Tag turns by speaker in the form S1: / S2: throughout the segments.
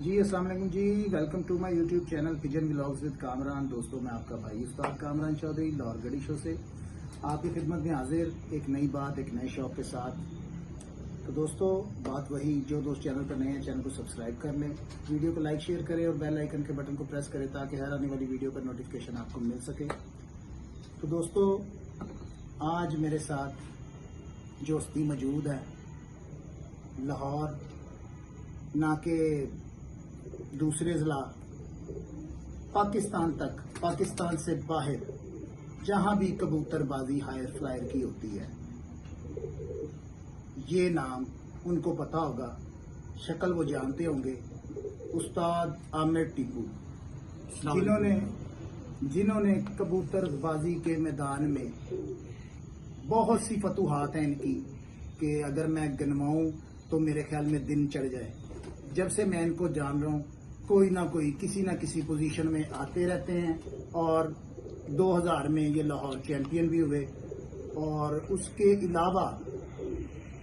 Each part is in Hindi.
S1: जी अस्सलाम वालेकुम जी, welcome to my YouTube channel pigeon vlogs with Kamran. दोस्तों मैं आपका भाई उस्ताद कामरान चौधरी लाहौर गढ़ी शो से आपकी खिदमत में हाजिर एक नई बात एक नए शौक के साथ। तो दोस्तों बात वही, जो दोस्त चैनल पर नए हैं चैनल को सब्सक्राइब कर लें, वीडियो को लाइक शेयर करें और बेल आइकन के बटन को प्रेस करें ताकि हर आने वाली वीडियो का नोटिफिकेशन आपको मिल सके। तो दोस्तों आज मेरे साथ जो हस्ती मौजूद है लाहौर ना के दूसरे जिला पाकिस्तान तक, पाकिस्तान से बाहर जहां भी कबूतरबाजी हायर फ्लायर की होती है, ये नाम उनको पता होगा, शक्ल वो जानते होंगे। उस्ताद आमिर टीपू, जिन्होंने कबूतरबाजी के मैदान में बहुत सी फतूहात हैं इनकी कि अगर मैं गिनवाऊं तो मेरे ख्याल में दिन चढ़ जाए। जब से मैं इनको जान रहा हूं कोई ना कोई किसी ना किसी पोजीशन में आते रहते हैं और 2000 में ये लाहौर चैंपियन भी हुए। और उसके अलावा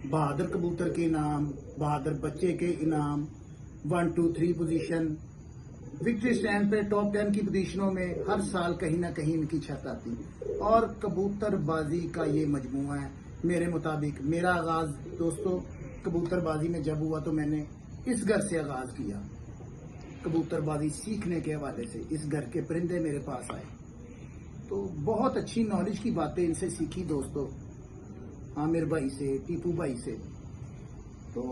S1: बहादुर कबूतर के इनाम, बहादुर बच्चे के इनाम, 1, 2, 3 पोजीशन, विक्ट्री स्टैंड पे टॉप 10 की पोजीशनों में हर साल कहीं ना कहीं इनकी छत आती। और कबूतरबाजी का ये मजमूआ है। मेरे मुताबिक मेरा आगाज दोस्तों कबूतरबाजी में जब हुआ तो मैंने इस घर से आगाज किया, कबूतरबाजी सीखने के हवाले से। इस घर के परिंदे मेरे पास आए तो बहुत अच्छी नॉलेज की बातें इनसे सीखी दोस्तों, आमिर भाई से, टीपू भाई से। तो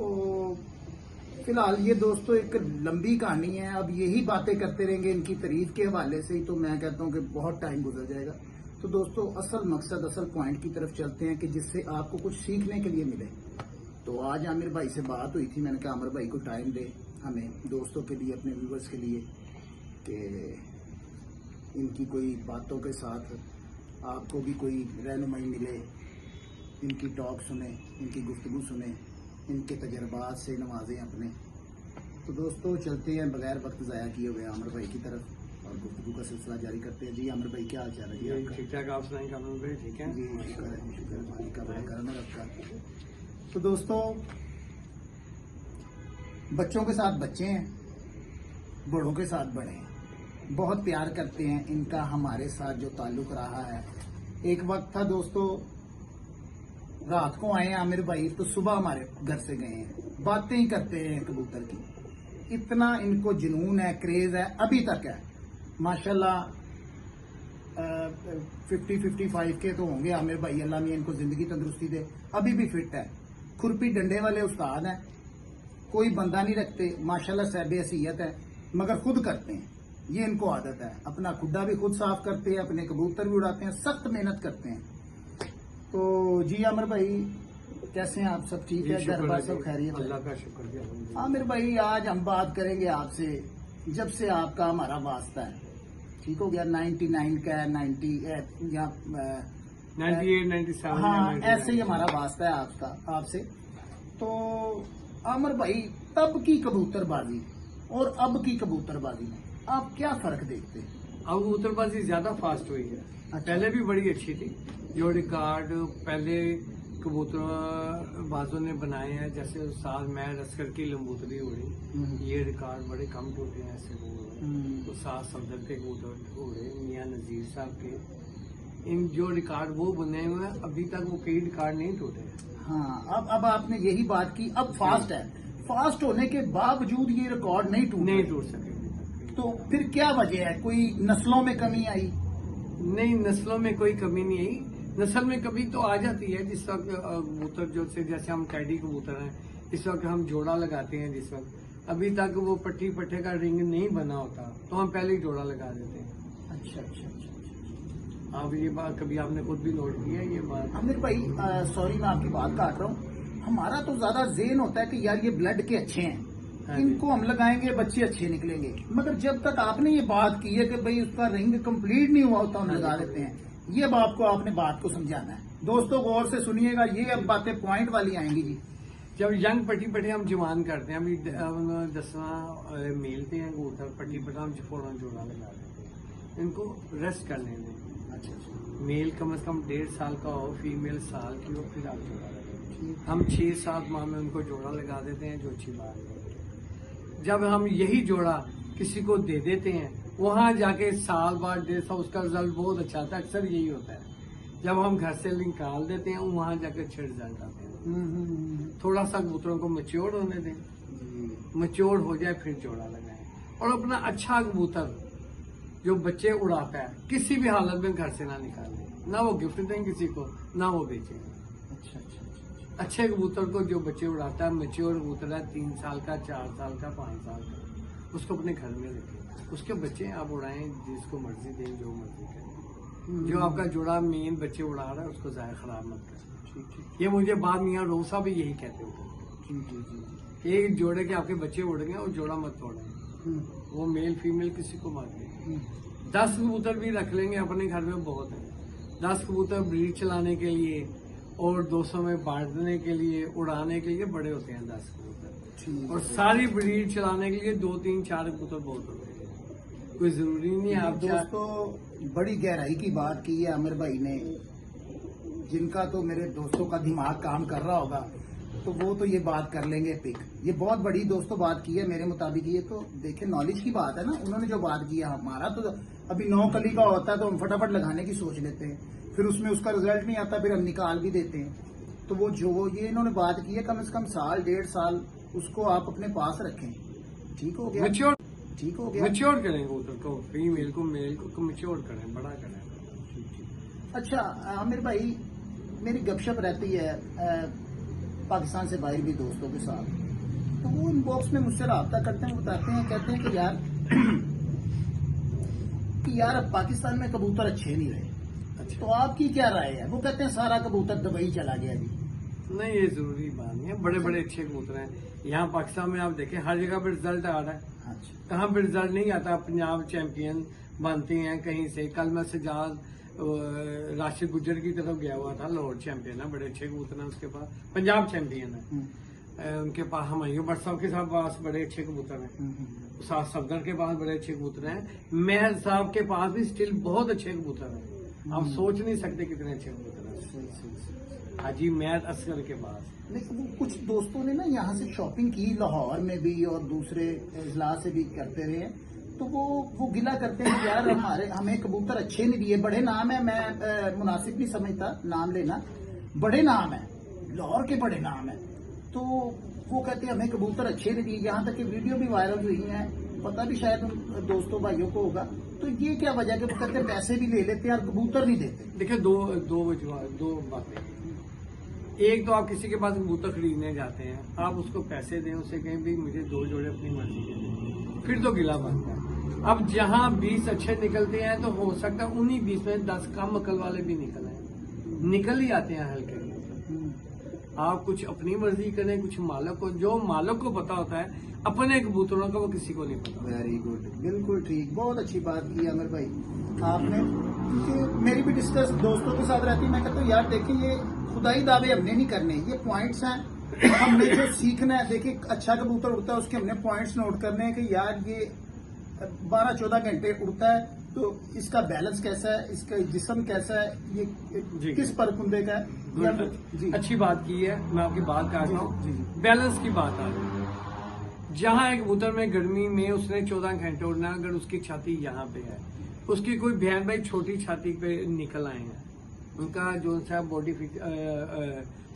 S1: फिलहाल ये दोस्तों एक लंबी कहानी है, अब यही बातें करते रहेंगे इनकी तारीफ के हवाले से ही तो मैं कहता हूँ कि बहुत टाइम गुजर जाएगा। तो दोस्तों असल मकसद, असल पॉइंट की तरफ चलते हैं कि जिससे आपको कुछ सीखने के लिए मिले। तो आज आमिर भाई से बात हुई थी, मैंने कहा आमिर भाई को टाइम दे हमें, दोस्तों के लिए, अपने व्यूवर्स के लिए, कि इनकी कोई बातों के साथ आपको भी कोई रहनुमाई मिले, इनकी टॉक सुने, इनकी गुफ्तगू सुने, इनके तजर्बात से नवाजें अपने। तो दोस्तों चलते हैं बगैर वक्त ज़ाया किए हुए आमिर भाई की तरफ और गुफ्तगू का सिलसिला जारी करते हैं। जी आमिर भाई क्या हाल चाल है? जी
S2: ठीक ठाक, आप सुनाएंगे आमिर भाई? ठीक है जी,
S1: शुक्र है, शुक्र है मालिक का, बड़ा करम है आपका। तो दोस्तों बच्चों के साथ बच्चे हैं, बड़ों के साथ बड़े हैं, बहुत प्यार करते हैं। इनका हमारे साथ जो ताल्लुक रहा है, एक वक्त था दोस्तों रात को आए आमिर भाई तो सुबह हमारे घर से गए हैं, बातें ही करते हैं कबूतर की। इतना इनको जुनून है, क्रेज है, अभी तक है माशाल्लाह। 50-55 के तो होंगे आमिर भाई, अल्लाह मियां इनको जिंदगी तंदुरुस्ती दे, अभी भी फिट है। खुरपी डंडे वाले उस्ताद हैं, कोई बंदा नहीं रखते माशाल्लाह, साहब हसीयत है, मगर खुद करते हैं, ये इनको आदत है। अपना खुड्डा भी खुद साफ करते हैं, अपने कबूतर भी उड़ाते हैं, सख्त मेहनत करते हैं। तो जी आमिर भाई कैसे हैं आप? सब ठीक है? घर बार सब खैरियत है?
S2: अल्लाह का शुक्र।
S1: आमिर भाई आज हम बात करेंगे आपसे, जब से आपका हमारा वास्ता है, ठीक हो गया, 99 का 90 या
S2: 98, 97,
S1: हाँ ऐसे ही हमारा वास्ता है आपसे। तो आमिर भाई तब की कबूतरबाजी और अब की कबूतरबाजी में आप क्या फर्क देखते हैं?
S2: अब कबूतरबाजी ज्यादा फास्ट हुई है। पहले भी बड़ी अच्छी थी। जो रिकॉर्ड पहले कबूतरबाजों ने बनाए हैं, जैसे उस्ताद महर असगर की लंबूतरी उड़ी, ये रिकॉर्ड बड़े कम टूटे हैं। ऐसे वो उस्ताद सफदर के कबूतर उड़े, मियां नजीर साहब के, इन जो रिकॉर्ड वो बने हुए हैं अभी तक वो कई रिकॉर्ड नहीं टूटे।
S1: हाँ अब आपने यही बात की, अब फास्ट है, फास्ट होने के बावजूद ये रिकॉर्ड नहीं टूट
S2: सके।
S1: तो फिर क्या वजह है? कोई नस्लों में कमी आई?
S2: नहीं, नस्लों में कोई कमी नहीं आई। नस्ल में कभी तो आ जाती है जिस वक्त कबूतर जो से, जैसे हम टैडी कबूतर हैं, इस वक्त हम जोड़ा लगाते हैं, जिस वक्त अभी तक वो पट्टी पट्टे का रिंग नहीं बना होता तो हम पहले ही जोड़ा लगा देते हैं।
S1: अच्छा अच्छा अच्छा।
S2: अब ये बात कभी आपने खुद भी नोट किया ये बात?
S1: आमिर भाई सॉरी मैं आपकी बात काट रहा हूँ, हमारा तो ज्यादा ज़हन होता है कि यार ये ब्लड के अच्छे हैं, इनको हम लगाएंगे बच्चे अच्छे निकलेंगे। मगर जब तक आपने ये बात की है कि भाई उसका रिंग कंप्लीट नहीं हुआ होता हम लगा देते हैं, ये आपने बात को समझाना है। दोस्तों गौर से सुनिएगा, ये अब बातें पॉइंट वाली आएंगी जी।
S2: जब यंग पट्टी पट्टे हम जवान करते हैं, अभी 10वां मेल पे हैं कबूतर, पट्टी पट्टा हम फौरन जोड़ा लगा देते हैं, इनको रेस्ट करने दें।
S1: अच्छा।
S2: मेल कम से कम 1.5 साल का हो, फीमेल साल की हो, फिर आप जोड़ा लगाएंगे। हम 6-7 माह में उनको जोड़ा लगा देते हैं, जो अच्छी बात है। जब हम यही जोड़ा किसी को दे देते हैं, वहां जाके साल बाद 1.5 उसका रिजल्ट बहुत अच्छा आता है। अक्सर यही होता है, जब हम घर से निकाल देते हैं वहां जाकर अच्छे रिजल्ट आते हैं। थोड़ा सा कबूतरों को मैच्योर होने दें, मैच्योर हो जाए फिर जोड़ा लगाएं। और अपना अच्छा कबूतर जो बच्चे उड़ाता है किसी भी हालत में घर से ना निकालें, ना वो गिफ्ट दें किसी को, ना वो बेचें। अच्छे कबूतर को जो बच्चे उड़ाता है, मैच्योर कबूतर है, 3 साल का, 4 साल का, 5 साल का, उसको अपने घर में रखें। उसके बच्चे आप उड़ाएं, जिसको मर्जी दें, जो मर्जी करें। जो आपका जोड़ा मेन बच्चे उड़ा रहा है उसको ज़ाया खराब मत करें। ये मुझे बाद मियाँ रोसा भी यही कहते होते। एक जोड़े के आपके बच्चे उड़ गए और जोड़ा मत तोड़ें, वो मेल फीमेल किसी को मत दें। 10 कबूतर भी रख लेंगे अपने घर में बहुत है। 10 कबूतर ब्रीड चलाने के लिए और 200 में बांटने के लिए, उड़ाने के लिए बड़े होते हैं 10 कबूतर। और सारी ब्रीड चलाने के लिए 2, 3, 4 कबूतर बहुत होते हैं। कोई जरूरी नहीं है आप
S1: दोस्तों बड़ी गहराई की बात की है आमिर भाई ने, जिनका तो मेरे दोस्तों का दिमाग काम कर रहा होगा तो वो तो ये बात कर लेंगे पिक। ये बहुत बड़ी दोस्तों बात की है मेरे मुताबिक। ये तो देखे नॉलेज की बात है ना, उन्होंने जो बात की है। हमारा तो अभी 9 कली का होता है तो हम फटाफट लगाने की सोच लेते हैं, फिर उसमें उसका रिजल्ट नहीं आता, फिर हम निकाल भी देते हैं। तो वो जो ये इन्होंने बात की है, कम से कम साल 1.5 साल उसको आप अपने पास रखें। ठीक हो गया,
S2: मैच्योर,
S1: ठीक हो गया।
S2: मैच्योर करें कबूतर को, फीमेल को मेल को मैच्योर करें, बड़ा करें।
S1: अच्छा आमिर भाई, मेरी गपशप रहती है पाकिस्तान से बाहर भी दोस्तों के साथ, तो वो इनबॉक्स में मुझसे रब्ता करते हैं, बताते हैं, कहते हैं कि यार अब पाकिस्तान में कबूतर अच्छे नहीं रहे। अच्छा, तो आपकी क्या राय है? वो कहते हैं सारा कबूतर दुबई चला गया जी।
S2: नहीं, ये जरूरी बात नहीं है। बड़े बड़े अच्छे कबूतर हैं यहाँ पाकिस्तान में। आप देखें हर जगह पे रिजल्ट आ रहा है।
S1: अच्छा,
S2: कहाँ पे रिजल्ट नहीं आता। पंजाब चैंपियन बनते हैं कहीं से। कल मैं सजाद राशिद गुजर की तरफ गया हुआ था, लाहौर चैंपियन है, बड़े अच्छे कबूतर हैं उसके पास। पंजाब चैंपियन है उनके पास। हमायूं भट्ट साहब के पास बड़े अच्छे कबूतर हैं। साथ सफदर के पास बड़े अच्छे कबूतर हैं। महर साहब के पास भी स्टिल बहुत अच्छे कबूतर हैं। आप सोच नहीं सकते कितने अच्छे कबूतर हैं हाजी महर असगर के पास।
S1: लेकिन वो कुछ दोस्तों ने ना यहाँ से शॉपिंग की, लाहौर में भी और दूसरे इजला से भी करते रहे, तो वो गिला करते हैं कि यार हमें कबूतर अच्छे नहीं दिए। बड़े नाम है, मैं मुनासिब नहीं समझता नाम लेना, बड़े नाम है, लाहौर के बड़े नाम है, तो वो कहते हैं हमें कबूतर अच्छे नहीं दिए। यहाँ तक कि वीडियो भी वायरल हुई है, पता भी शायद उन दोस्तों भाइयों को होगा। तो ये क्या वजह कि वो कहते हैं पैसे भी ले लेते हैं और कबूतर नहीं देते?
S2: देखिए दो बातें। एक तो आप किसी के पास कबूतर खरीदने जाते हैं, आप उसको पैसे दें, उसे कहें भी मुझे 2 जोड़े अपनी मर्जी के दें, फिर तो गिला बनता है। अब जहां 20 अच्छे निकलते हैं तो हो सकता है उन्हीं 20 में 10 कम अकल वाले भी निकल ही आते हैं हल्के। आप कुछ अपनी मर्जी करें, कुछ मालक को, जो मालक को पता होता है अपने कबूतरों का, वो किसी को नहीं पता।
S1: वेरी गुड, बिल्कुल ठीक, बहुत अच्छी बात की अमर भाई आपने। क्योंकि मेरी भी डिस्कस दोस्तों के साथ रहती है, मैं कहता हूँ यार देखिए ये खुदाई दावे हमने नहीं करने, ये पॉइंट्स हैं हमने जो सीखना है। देखिए अच्छा कबूतर उड़ता है, उसके हमने पॉइंट्स नोट करने हैं कि यार ये 12-14 घंटे उड़ता है तो इसका बैलेंस कैसा है, इसका जिस्म कैसा है, ये किस परकुंदे का है। जी,
S2: अच्छी बात की है, मैं आपकी बात काट रहा हूँ। बैलेंस की बात आ रही है। जहाँ एक कबूतर में गर्मी में उसने 14 घंटे उड़ना, अगर उसकी छाती यहाँ पे है, उसकी कोई बहन भाई छोटी छाती पे निकल आए हैं, उनका जो सा बॉडी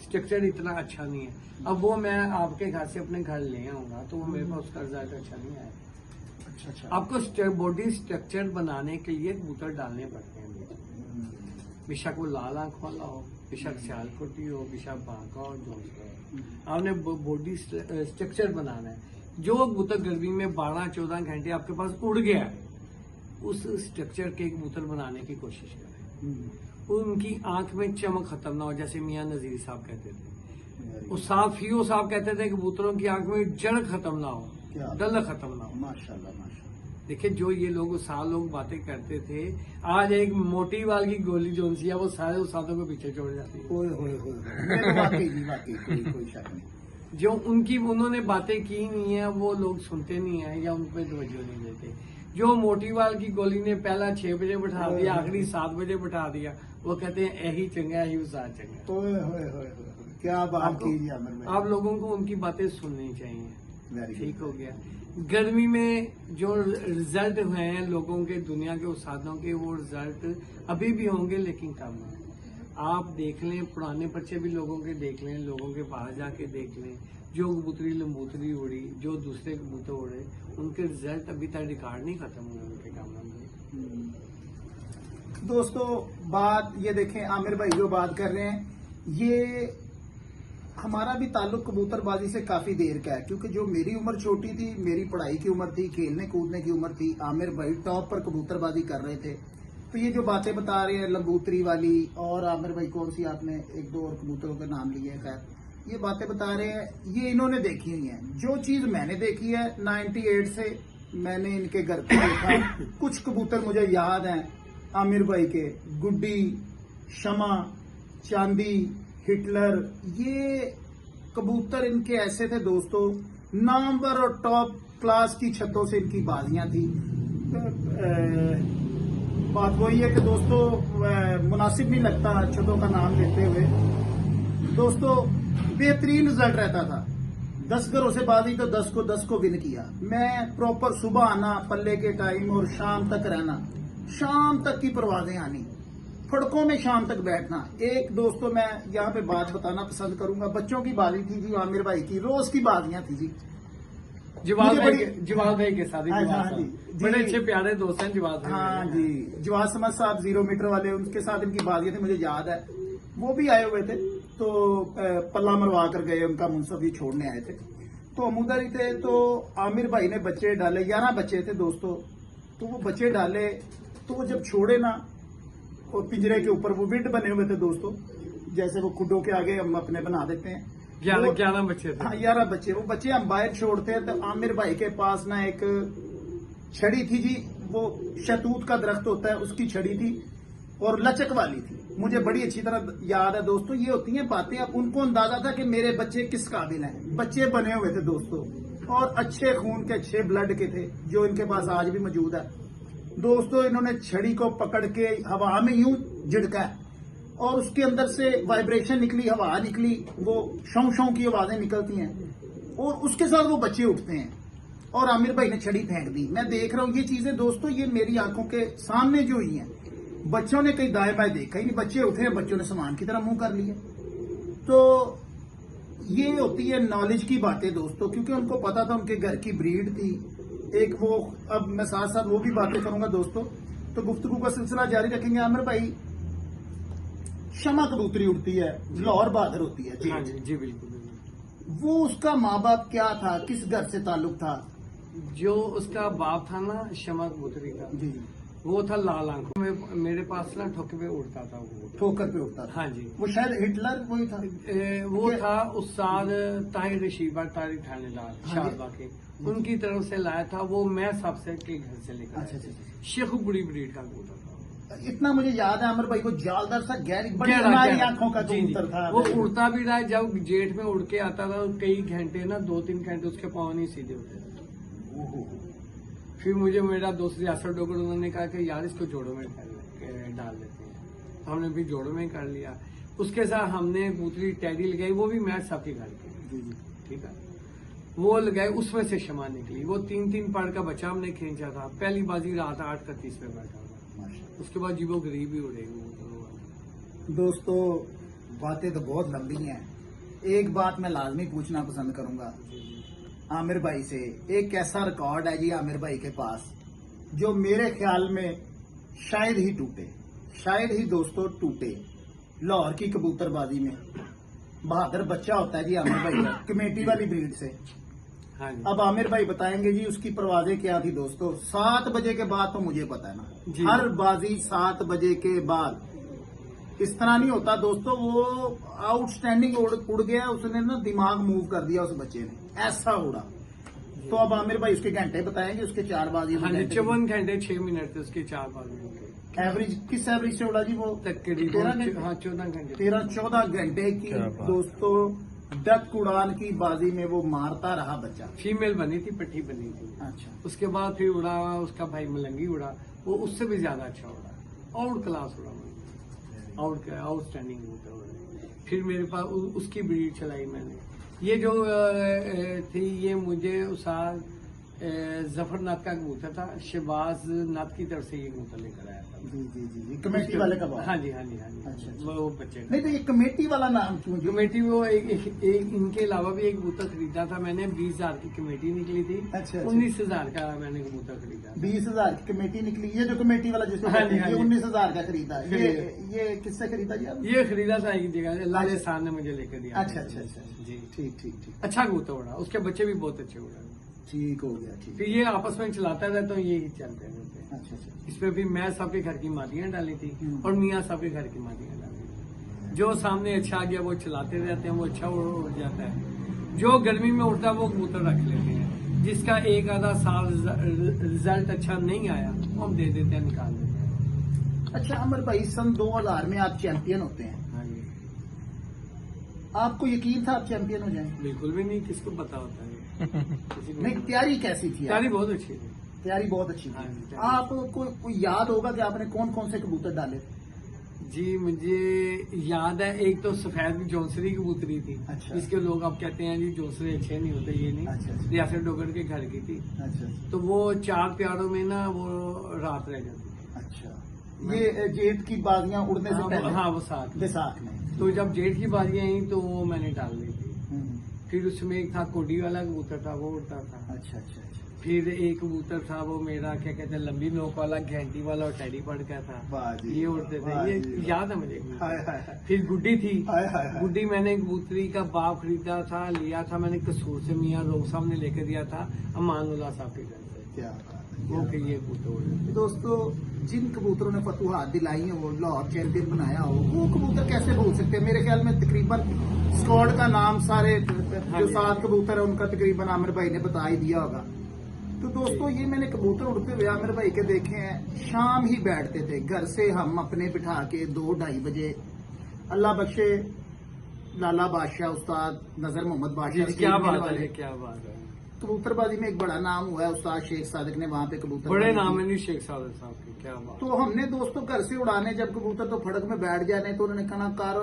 S2: स्ट्रक्चर इतना अच्छा नहीं है, अब वो मैं आपके घर से अपने घर ले आऊंगा तो वो मेरे पास उसका रिजल्ट अच्छा नहीं आएगा।
S1: अच्छा,
S2: आपको बॉडी स्ट्रक्चर बनाने के लिए कबूतर डालने पड़ते हैं। बेशक वो लाल आंख वाला हो, बेशक सियालकोटी हो, बेशक बांका हो, जो आपने बॉडी स्ट्रक्चर बनाना है। जो कबूतर गर्मी में 12-14 घंटे आपके पास उड़ गया, उस स्ट्रक्चर के कबूतर बनाने की कोशिश करें। उनकी आंख में चमक खत्म ना हो, जैसे मियां नजीर साहब कहते थे। वो साफियो साहब कहते थे कबूतरों की आंख में जड़ खत्म ना हो, डल खत्म ना हो।
S1: माशाल्लाह माशाल्लाह। देखिए
S2: जो ये लोग लोग बातें करते थे, आज एक मोटी वाल की गोली जो सी है वो सारे उसादों को पीछे छोड़ जाती है।
S1: वाकई कोई शक नहीं।
S2: जो उन्होंने बातें की नहीं है वो लोग सुनते नहीं है या उन पर तवज्जो नहीं देते। जो मोटी वाल की गोली ने पहला 6 बजे बैठा दिया, आखिरी 7 बजे बैठा दिया, वो कहते हैं यही चंगा है, यही साथ चंगा।
S1: क्या बात की
S2: आप लोगों को उनकी बातें सुननी चाहिए। ठीक हो गया। गर्मी में जो रिजल्ट हुए हैं लोगों के, दुनिया के उस्तादों के, वो रिजल्ट अभी भी होंगे लेकिन कम है। आप देख लें, पुराने पर्चे भी लोगों के देख लें, लोगों के बाहर जाके देख लें, जो कबूतरी लंबूतरी उड़ी, जो दूसरे कबूतर उड़े, उनके रिजल्ट अभी तक रिकॉर्ड नहीं खत्म हुए उनके काम में।
S1: दोस्तों बात ये देखें, आमिर भाई जो बात कर रहे हैं, ये हमारा भी ताल्लुक कबूतरबाजी से काफी देर का है, क्योंकि जो मेरी उम्र छोटी थी, मेरी पढ़ाई की उम्र थी, खेलने कूदने की उम्र थी, आमिर भाई टॉप पर कबूतरबाजी कर रहे थे। तो ये जो बातें बता रहे हैं लंबूतरी वाली, और आमिर भाई कौन सी आपने एक दो और कबूतरों के नाम लिए हैं, खैर ये बातें बता रहे हैं, ये इन्होंने देखी हुई हैं। जो चीज मैंने देखी है 98 से मैंने इनके घर पे देखा। कुछ कबूतर मुझे याद हैं आमिर भाई के, गुड्डी, शमा, चांदी, हिटलर, ये कबूतर इनके ऐसे थे दोस्तों, नंबर और टॉप क्लास की छतों से इनकी बाजियां थी। बात वही है कि दोस्तों मुनासिब नहीं लगता छतों का नाम लेते हुए। दोस्तों बेहतरीन रिजल्ट रहता था, 10 घरों से बाजी तो 10 को विन किया। मैं प्रॉपर सुबह आना पल्ले के टाइम और शाम तक रहना, शाम तक की परवाजें आनी, फड़कों में शाम तक बैठना। एक दोस्तों मैं यहाँ पे बात बताना पसंद करूंगा, बच्चों की बाजी थी जी आमिर भाई की, रोज की बाजियां थी जी।
S2: जवाब भाई के साथ ही,
S1: हाँ,
S2: जवाब
S1: हाँ,
S2: साहब।
S1: जी।
S2: बड़े अच्छे प्यारे दोस्त हैं जवाब भाई।
S1: हाँ जी, जवाब समझ साहब 0 मीटर वाले, उनके साथ इनकी बाजियां थी, मुझे याद है। वो भी आए हुए थे, तो पल्ला मरवा कर गए, उनका मुंसफी छोड़ने आए थे, तो हम उधर ही थे। तो आमिर भाई ने बच्चे डाले, 11 बच्चे थे दोस्तों। तो वो बच्चे डाले, तो वो जब छोड़े ना, और पिंजरे के ऊपर वो विड बने हुए थे दोस्तों, जैसे वो खुडों के आगे हम अपने बना देते हैं।
S2: 11 बच्चे थे।
S1: हाँ 11 बच्चे। वो बच्चे हम बाहर छोड़ते हैं, तो आमिर भाई के पास ना एक छड़ी थी जी, वो शहतूत का दरख्त होता है, उसकी छड़ी थी और लचक वाली थी, मुझे बड़ी अच्छी तरह याद है दोस्तों। ये होती हैं बातें, अब उनको अंदाजा था कि मेरे बच्चे किस काबिल हैं। बच्चे बने हुए थे दोस्तों, और अच्छे खून के, अच्छे ब्लड के थे, जो इनके पास आज भी मौजूद है दोस्तों। इन्होंने छड़ी को पकड़ के हवा में यूं झिड़का, और उसके अंदर से वाइब्रेशन निकली, हवा निकली, वो शौं शौं की आवाजें निकलती हैं, और उसके साथ वो बच्चे उठते हैं, और आमिर भाई ने छड़ी फेंक दी। मैं देख रहा हूं ये चीजें दोस्तों, ये मेरी आंखों के सामने जो हुई हैं। बच्चों ने कहीं दाएं बाएं देखा ही नहीं, बच्चे उठे हैं, बच्चों ने सामान की तरह मुंह कर लिया। तो ये होती है नॉलेज की बातें दोस्तों, क्योंकि उनको पता था, उनके घर की ब्रीड थी एक वो। अब मैं साथ साथ वो भी बातें करूंगा दोस्तों, तो गुफ्तगू का सिलसिला जारी रखेंगे। आमिर भाई, शमा कबूतरी उड़ती है, लाहौर बहादुर होती है जी।
S2: हाँ जी बिल्कुल।
S1: वो उसका माँ बाप क्या था, किस घर से ताल्लुक था?
S2: जो उसका बाप था ना शमा कबूतरी का,
S1: जी,
S2: वो था लाल आंखों में, मेरे पास ना ठोके पे उड़ता था वो।
S1: ठोकर पे उड़ता था।
S2: हाँ जी।
S1: वो शायद हिटलर वही था।
S2: वो था उस्ताद ताहिर शीबा तारिक थानेदार
S1: हाँ जी।
S2: शाहबा के, उनकी तरफ से लाया था वो, मैं सबसे के घर से लेकर
S1: अच्छा,
S2: आया।
S1: अच्छा।
S2: शेख बुरी ब्रीड का कबूतर था।
S1: इतना मुझे याद है आमिर भाई को, जालदार सा बड़ी
S2: गहरा,
S1: हमारी
S2: गहरा।
S1: आंखों का
S2: जी, जी।
S1: कबूतर था।
S2: वो उड़ता भी रहा है, जब जेठ में उड़ के आता था कई घंटे ना, 2-3 घंटे उसके पाँव नहीं सीधे होते थे। फिर मुझे मेरा दोस्त यासर डोगर, उन्होंने कहा कि यार इसको जोड़ों में डाल देते हैं। हमने भी जोड़ों में कर लिया। उसके साथ हमने कबूतरी टैडी लगाई, वो भी मैच साहब के घर की, ठीक है, वो लगाए, उसमें से शमा निकली। वो 3-3 पार का बच्चा हमने खींचा था। पहली बाजी रात 8:31 में बैठा हुआ, उसके बाद जी वो गरीब ही उड़ेगी।
S1: दोस्तों बातें तो बहुत लंबी हैं, एक बात मैं लाजमी पूछना पसंद करूंगा आमिर भाई से। एक ऐसा रिकॉर्ड है जी आमिर भाई के पास, जो मेरे ख्याल में शायद ही टूटे, शायद ही दोस्तों टूटे। लाहौर की कबूतरबाजी में बहादुर बच्चा होता है जी आमिर भाई का, कमेटी वाली ब्रीड से।
S2: हाँ जी।
S1: अब आमिर भाई बताएंगे जी उसकी परवाजें क्या थी दोस्तों। 7 बजे के बाद तो मुझे पता है ना,
S2: जी।
S1: हर बाजी 7 बजे के बाद। इस तरह नहीं होता दोस्तों, वो आउटस्टैंडिंग उड़ गया, उसने ना दिमाग मूव कर दिया उस बच्चे ने, ऐसा उड़ा। तो अब आमिर भाई उसके घंटे बताएंगे, उसके 4 बाजी।
S2: हाँ जी, 54 घंटे 6 मिनट थे उसके 4 बाजी।
S1: एवरेज किस एवरेज से उड़ा जी वो?
S2: तकरीबन हाँ 14 घंटे।
S1: 13-14 घंटे की दोस्तों डक उड़ान की बाजी में वो मारता रहा बच्चा।
S2: फीमेल बनी थी, पट्टी बनी थी।
S1: अच्छा,
S2: उसके बाद फिर उड़ा उसका भाई मलंगी उड़ा, वो उससे भी ज्यादा अच्छा उड़ा, आउट क्लास उड़ा, आउटस्टैंडिंग उड़ा। फिर मेरे पास उसकी ब्रीड चलाई मैंने। ये जो थी, ये मुझे उसाद जफर नाथ का कबूतर था, शहबाज नाथ की तरफ से ये कबूतर लेकर आया था।
S1: जी कमेटी वाले का बात।
S2: हाँ जी हाँ जी हाँ जी।
S1: अच्छा, अच्छा।
S2: वो बच्चे का।
S1: नहीं तो ये कमेटी वाला नाम क्यों जी?
S2: कमेटी वो एक इनके अलावा भी एक कबूतर खरीदा था मैंने, 20,000 की कमेटी निकली थी।
S1: अच्छा।
S2: 19,000 का मैंने कबूतर खरीदा।
S1: 20,000 की कमेटी निकली। ये जो कमेटी वाला जिसको
S2: हाँ
S1: कहते
S2: जी,
S1: हैं,
S2: हाँ
S1: ये
S2: जी।
S1: 19,000 का खरीदा। ये किससे खरीदा जी आपने?
S2: ये खरीदा था एक जगह, लाले साहब ने मुझे लेकर दिया।
S1: अच्छा अच्छा अच्छा
S2: जी
S1: ठीक ठीक ठीक
S2: अच्छा कबूतर उड़ा, उसके बच्चे भी बहुत अच्छे उड़े।
S1: ठीक हो गया ठीक।
S2: फिर ये आपस में चलाता रहता हूँ, ये ही चलते रहते हैं।
S1: अच्छा अच्छा
S2: इसमें भी मैं सबके घर की मादियां डाली थी
S1: हम्म।
S2: और मियाँ सबके घर की मादियां डाली थी। जो सामने अच्छा आ गया वो चलाते रहते हैं, वो अच्छा उड़ जाता है। जो गर्मी में उड़ता है वो कबूतर रख लेते हैं। जिसका एक आधा साल रिजल्ट अच्छा नहीं आया वो हम दे देते हैं, निकाल देते हैं।
S1: अच्छा अमर भाई, सन 2000 में आप चैंपियन होते हैं।
S2: हाँ जी।
S1: आपको यकीन था आप चैंपियन हो जाएंगे?
S2: बिल्कुल भी नहीं, किसको पता होता है। किसी को
S1: नहीं,
S2: पता।
S1: तैयारी कैसी थी?
S2: तैयारी बहुत अच्छी थी।
S1: तैयारी बहुत अच्छी
S2: हाँ जी,
S1: थी।
S2: तैयारी।
S1: आपको कोई याद होगा कि आपने कौन कौन से कबूतर डाले?
S2: जी मुझे याद है, एक तो सफेद जौनसरी कबूतरी थी।
S1: अच्छा।
S2: जिसके लोग अब कहते हैं जी जौनसरी अच्छे नहीं होते, ये नहीं।
S1: अच्छा, अच्छा।
S2: रियासत डोगर के घर की थी।
S1: अच्छा
S2: तो वो 4 प्यारों में ना वो रात रह जाती थी।
S1: अच्छा। ये जेठ की बाजियां उड़ने से पहले?
S2: हाँ वो साथ में।
S1: बैसाख में।
S2: तो जब जेठ की बाजियां आई तो वो मैंने डाल दी थी।
S1: हम्म।
S2: फिर उसमें एक था कोडी वाला कबूतर था, वो उड़ता था।
S1: अच्छा अच्छा अच्छा।
S2: फिर एक कबूतर था वो मेरा क्या कहते हैं लंबी नोक वाला, घंटी वाला और टेडी बर्ड का था।
S1: वाह जी,
S2: ये उड़ते थे,
S1: वाह
S2: ये
S1: जी, वाह।
S2: याद है मुझे।
S1: हाय हाय हाय।
S2: फिर गुड्डी थी।
S1: हाय हाय हाय।
S2: गुड्डी मैंने कबूतरी का बाप खरीदा था, लिया था मैंने कसूर से, मियाँ रोग साहब ने लेकर दिया था अमानुल्लाह साहब के घर से।
S1: क्या बात है,
S2: वो
S1: क्या
S2: फिर ये कबूतर उड़े।
S1: दोस्तों, जिन कबूतरों ने फतुहात दिलाई है, वो लाहौर चैंपियन बनाया हो, वो कबूतर कैसे भूल सकते हैं? मेरे ख्याल में तकरीबन स्क्वाड का नाम सारे जो 7 कबूतर है उनका तकरीबन आमिर भाई ने बता ही दिया होगा। तो दोस्तों, ये मैंने कबूतर उड़ते हुए आमिर भाई के देखे हैं। शाम ही बैठते थे घर से हम अपने बिठा के 2-2:30 बजे, अल्लाह बख्शे लाला बादशाह उस्ताद नजर मोहम्मद बादशाह,
S2: क्या
S1: स्टेज
S2: बात
S1: वाले।
S2: है, क्या बात है।
S1: कबूतरबाजी में एक बड़ा नाम हुआ है, उस्ताद शेख सादिक ने वहां पे कबूतर
S2: बड़े नाम है नहीं शेख साहब के, क्या बात।
S1: तो हमने दोस्तों घर से उड़ाने जब कबूतर तो फड़क में बैठ जाने, तो उन्होंने कहा कारो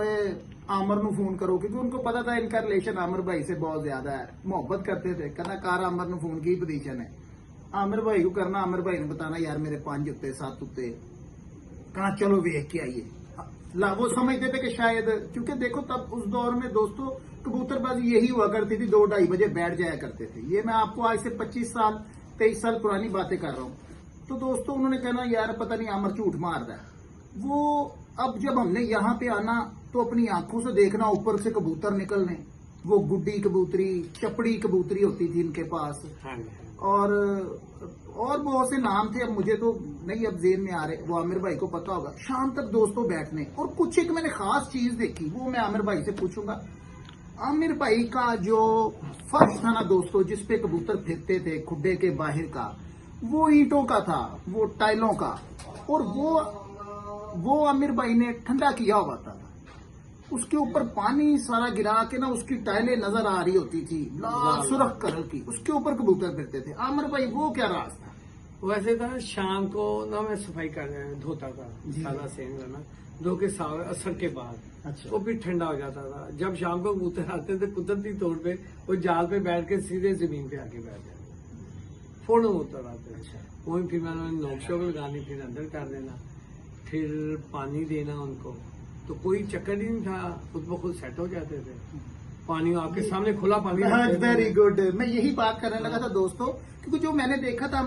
S1: आमर नु फोन करो, क्योंकि उनको पता था इनका रिलेशन आमिर भाई से बहुत ज्यादा है, मोहब्बत करते थे। कहना कार आमर नु फोन की पोजीशन है, आमिर भाई को करना, आमिर भाई ने बताना यार मेरे 5 उत्ते 7 उत्ते, कहना चलो वेख के आइए। वो समझते थे कि शायद, क्योंकि देखो तब उस दौर में दोस्तों कबूतरबाजी यही हुआ करती थी, 2-2:30 बजे बैठ जाया करते थे। ये मैं आपको आज से 25 साल 23 साल पुरानी बातें कर रहा हूँ। तो दोस्तों उन्होंने कहना यार पता नहीं आमर झूठ मार रहा है। वो अब जब हमने यहाँ पे आना तो अपनी आंखों से देखना ऊपर से कबूतर निकलने, वो गुड्डी कबूतरी, चपड़ी कबूतरी होती थी इनके पास,
S2: हाँ जी।
S1: और बहुत से नाम थे, अब मुझे तो नहीं अब जेन में आ रहे, वो आमिर भाई को पता होगा। शाम तक दोस्तों बैठने, और कुछ एक मैंने खास चीज देखी, वो मैं आमिर भाई से पूछूंगा। आमिर भाई का जो फर्श था ना दोस्तों, जिसपे कबूतर फिरते थे खुड्डे के बाहर का, वो ईंटों का था, वो टाइलों का, और वो आमिर भाई ने ठंडा किया हुआ था। उसके ऊपर पानी सारा गिरा के ना उसकी टाइलें नजर आ रही होती थी, लाल सुर्ख कलर की, उसके ऊपर कबूतर फिरते थे। आमिर भाई वो क्या राज था?
S2: वैसे था शाम को ना मैं सफाई कर धोता था,
S1: जी।
S2: सादा सेन ना धो के असर के बाद,
S1: अच्छा।
S2: तो फिर ठंडा हो जाता था। जब शाम को कबूतर आते थे कुदरती तौर पे वो जाल पे बैठ के सीधे जमीन पे आके बैठ जाते, फौरन उतर आते।
S1: अच्छा।
S2: वही फिर मैंने नोक शोक लगानी, फिर अंदर कर देना, फिर पानी देना उनको, तो कोई चक्कर ही नहीं था, खुद ब खुद सेट हो जाते थे। पानी आपके सामने खुला पानी।
S1: वेरी गुड, मैं यही बात करने लगा था दोस्तों, क्योंकि जो मैंने देखा था